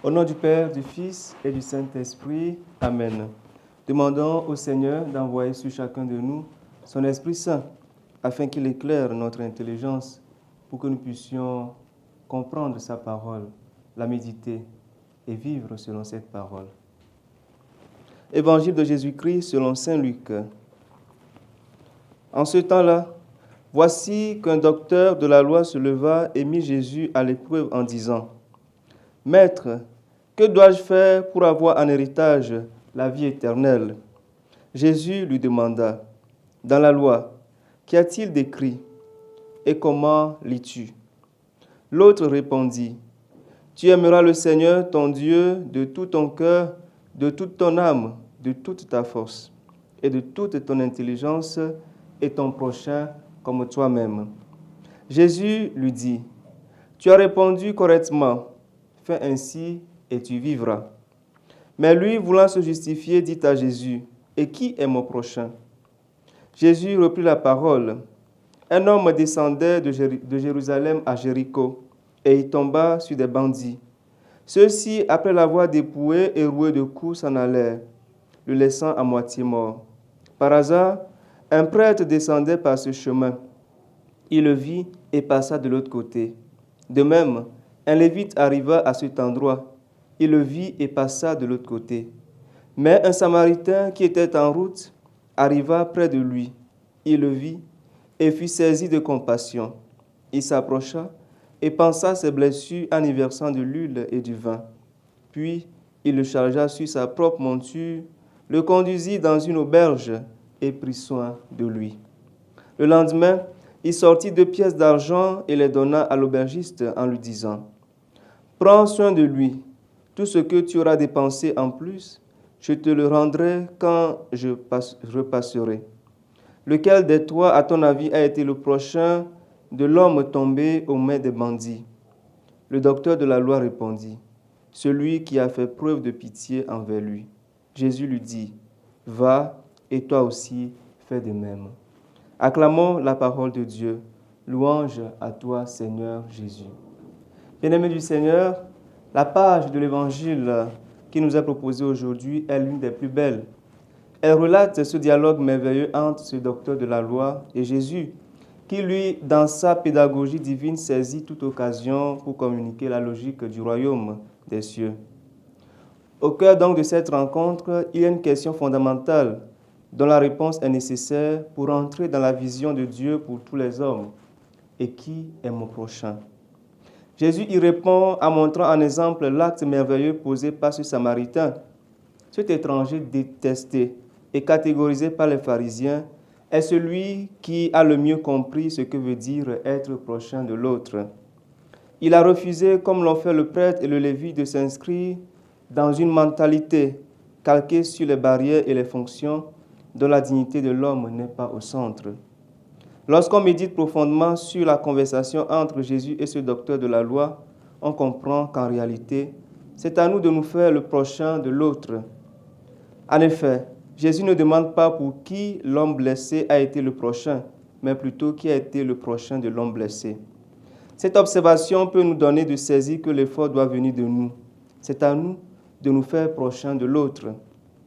Au nom du Père, du Fils et du Saint-Esprit. Amen. Demandons au Seigneur d'envoyer sur chacun de nous son Esprit Saint, afin qu'il éclaire notre intelligence pour que nous puissions comprendre sa parole, la méditer et vivre selon cette parole. Évangile de Jésus-Christ selon saint Luc. En ce temps-là, voici qu'un docteur de la loi se leva et mit Jésus à l'épreuve en disant : « Maître, que dois-je faire pour avoir en héritage la vie éternelle ?» Jésus lui demanda : « Dans la loi, qu'y a-t-il d'écrit et comment lis-tu » L'autre répondit : « Tu aimeras le Seigneur ton Dieu de tout ton cœur, de toute ton âme, de toute ta force et de toute ton intelligence, et ton prochain comme toi-même. » Jésus lui dit : « Tu as répondu correctement, fais ainsi et tu vivras. » Mais lui, voulant se justifier, dit à Jésus : « Et qui est mon prochain ?» Jésus reprit la parole. Un homme descendait de Jérusalem à Jéricho, et il tomba sur des bandits. Ceux-ci, après l'avoir dépouillé et roué de coups, s'en allèrent, le laissant à moitié mort. Par hasard, un prêtre descendait par ce chemin. Il le vit et passa de l'autre côté. De même, un lévite arriva à cet endroit. Il le vit et passa de l'autre côté. Mais un samaritain qui était en route arriva près de lui. Il le vit et fut saisi de compassion. Il s'approcha et pansa ses blessures en y versant de l'huile et du vin. Puis il le chargea sur sa propre monture, le conduisit dans une auberge et prit soin de lui. Le lendemain, il sortit 2 pièces d'argent et les donna à l'aubergiste en lui disant : « Prends soin de lui. Tout ce que tu auras dépensé en plus, je te le rendrai quand je repasserai. Lequel de toi, à ton avis, a été le prochain de l'homme tombé aux mains des bandits ?» Le docteur de la loi répondit : « Celui qui a fait preuve de pitié envers lui. » Jésus lui dit : « Va, et toi aussi fais de même. » Acclamons la parole de Dieu. Louange à toi, Seigneur Jésus. Bien-aimés du Seigneur, la page de l'Évangile qui nous est proposée aujourd'hui est l'une des plus belles. Elle relate ce dialogue merveilleux entre ce docteur de la loi et Jésus, qui, lui, dans sa pédagogie divine, saisit toute occasion pour communiquer la logique du royaume des cieux. Au cœur donc de cette rencontre, il y a une question fondamentale dont la réponse est nécessaire pour entrer dans la vision de Dieu pour tous les hommes. Et qui est mon prochain ? Jésus y répond en montrant en exemple l'acte merveilleux posé par ce Samaritain. Cet étranger détesté et catégorisé par les pharisiens est celui qui a le mieux compris ce que veut dire être prochain de l'autre. Il a refusé, comme l'ont fait le prêtre et le lévite, de s'inscrire dans une mentalité calquée sur les barrières et les fonctions dont la dignité de l'homme n'est pas au centre. Lorsqu'on médite profondément sur la conversation entre Jésus et ce docteur de la loi, on comprend qu'en réalité, c'est à nous de nous faire le prochain de l'autre. En effet, Jésus ne demande pas pour qui l'homme blessé a été le prochain, mais plutôt qui a été le prochain de l'homme blessé. Cette observation peut nous donner de saisir que l'effort doit venir de nous. C'est à nous de nous faire prochains de l'autre.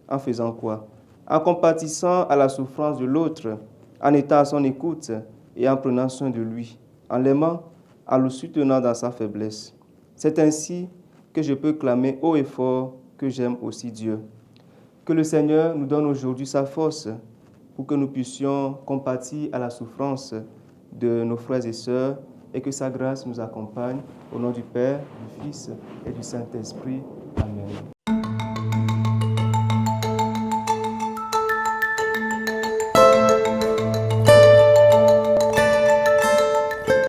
En faisant quoi ? En compatissant à la souffrance de l'autre, en étant à son écoute et en prenant soin de lui, en l'aimant, en le soutenant dans sa faiblesse. C'est ainsi que je peux clamer haut et fort que j'aime aussi Dieu. Que le Seigneur nous donne aujourd'hui sa force pour que nous puissions compatir à la souffrance de nos frères et sœurs et que sa grâce nous accompagne. Au nom du Père, du Fils et du Saint-Esprit. Amen.